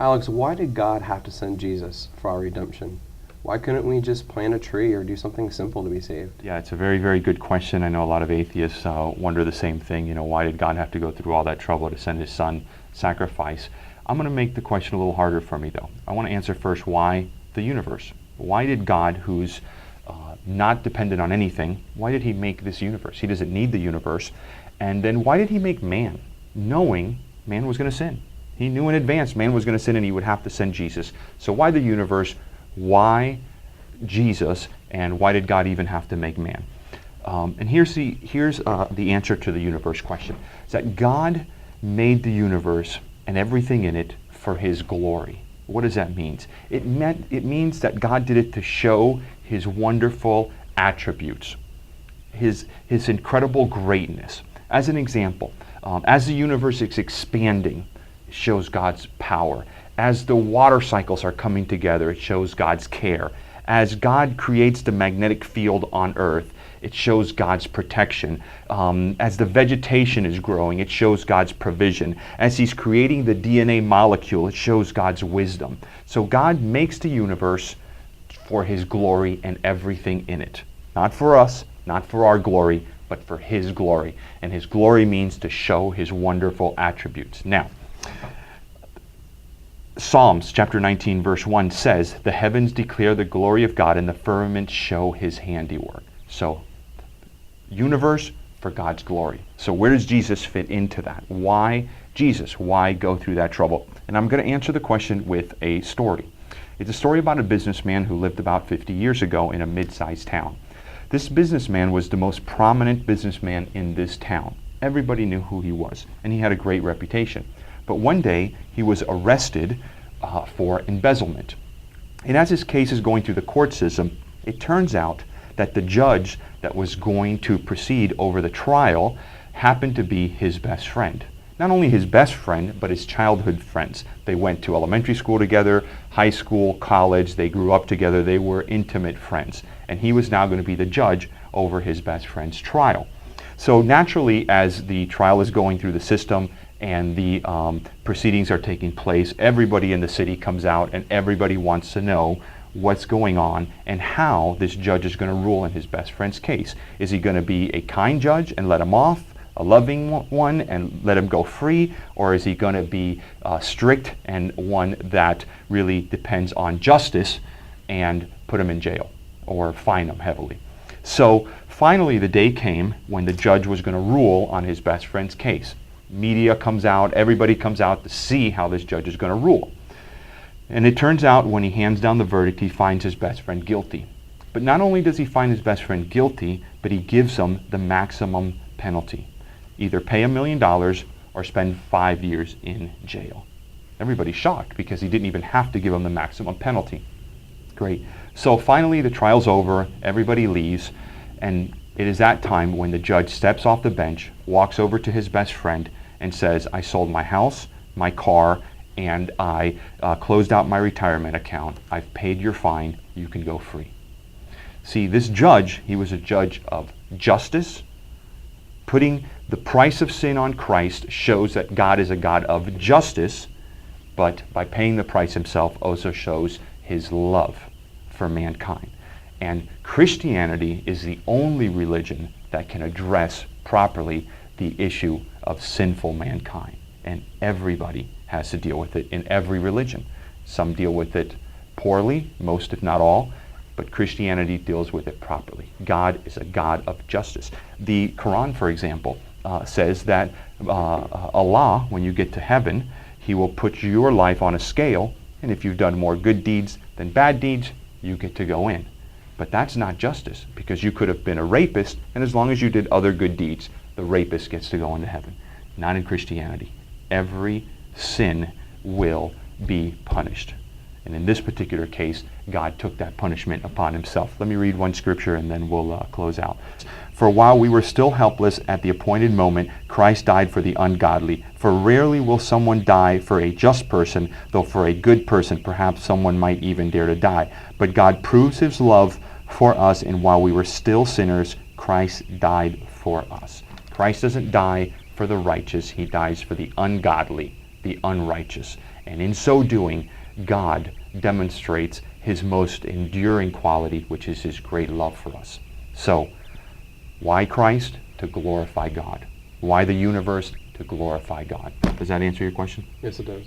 Alex, why did God have to send Jesus for our redemption? Why couldn't we just plant a tree or do something simple to be saved? Yeah, it's a very, very good question. I know a lot of atheists wonder the same thing. Why did God have to go through all that trouble to send his son sacrifice? I'm going to make the question a little harder for me, though. I want to answer first, why the universe? Why did God, who's not dependent on anything, why did he make this universe? He doesn't need the universe. And then why did he make man, knowing man was going to sin? He knew in advance man was going to sin and he would have to send Jesus. So why the universe? Why Jesus? And why did God even have to make man? And here's the answer to the universe question. It's that God made the universe and everything in it for his glory. What does that mean? It means that God did it to show his wonderful attributes, his incredible greatness. As an example, as the universe is expanding, it shows God's power. As the water cycles are coming together, it shows God's care. As God creates the magnetic field on Earth, it shows God's protection. As the vegetation is growing, it shows God's provision. As he's creating the DNA molecule, it shows God's wisdom. So God makes the universe for his glory and everything in it. Not for us, not for our glory, but for his glory. And his glory means to show his wonderful attributes. Now, Psalms chapter 19 verse 1 says, "The heavens declare the glory of God and the firmament show his handiwork." So, universe for God's glory. So where does Jesus fit into that? Why Jesus? Why go through that trouble? And I'm going to answer the question with a story. It's a story about a businessman who lived about 50 years ago in a mid-sized town. This businessman was the most prominent businessman in this town. Everybody knew who he was, and he had a great reputation. But one day, he was arrested for embezzlement. And as his case is going through the court system, it turns out that the judge that was going to proceed over the trial happened to be his best friend. Not only his best friend, but his childhood friends. They went to elementary school together, high school, college. They grew up together. They were intimate friends. And he was now going to be the judge over his best friend's trial. So naturally, as the trial is going through the system and the proceedings are taking place, everybody in the city comes out and everybody wants to know what's going on and how this judge is going to rule in his best friend's case. Is he going to be a kind judge and let him off, a loving one and let him go free, or is he going to be strict and one that really depends on justice and put him in jail or fine him heavily? So finally the day came when the judge was going to rule on his best friend's case. Media comes out, everybody comes out to see how this judge is going to rule. And it turns out when he hands down the verdict, he finds his best friend guilty. But not only does he find his best friend guilty, but he gives him the maximum penalty. Either pay $1 million or spend 5 years in jail. Everybody's shocked because he didn't even have to give him the maximum penalty. Great. So finally the trial's over, everybody leaves, and it is that time when the judge steps off the bench, walks over to his best friend, and says, "I sold my house, my car, and I closed out my retirement account. I've paid your fine. You can go free." See, this judge, he was a judge of justice. Putting the price of sin on Christ shows that God is a God of justice, but by paying the price himself also shows his love for mankind. And Christianity is the only religion that can address properly the issue of sinful mankind. And everybody has to deal with it in every religion. Some deal with it poorly, most if not all, but Christianity deals with it properly. God is a God of justice. The Quran, for example, says that Allah, when you get to heaven, he will put your life on a scale, and if you've done more good deeds than bad deeds, you get to go in. But that's not justice, because you could have been a rapist, and as long as you did other good deeds, the rapist gets to go into heaven. Not in Christianity. Every sin will be punished. And in this particular case, God took that punishment upon himself. Let me read one scripture and then we'll close out. "For while we were still helpless at the appointed moment, Christ died for the ungodly. For rarely will someone die for a just person, though for a good person perhaps someone might even dare to die. But God proves his love for us, and while we were still sinners, Christ died for us." Christ doesn't die for the righteous, he dies for the ungodly. the unrighteous. And in so doing, God demonstrates his most enduring quality, which is his great love for us. So, why Christ? To glorify God. Why the universe? To glorify God. Does that answer your question? Yes, it does.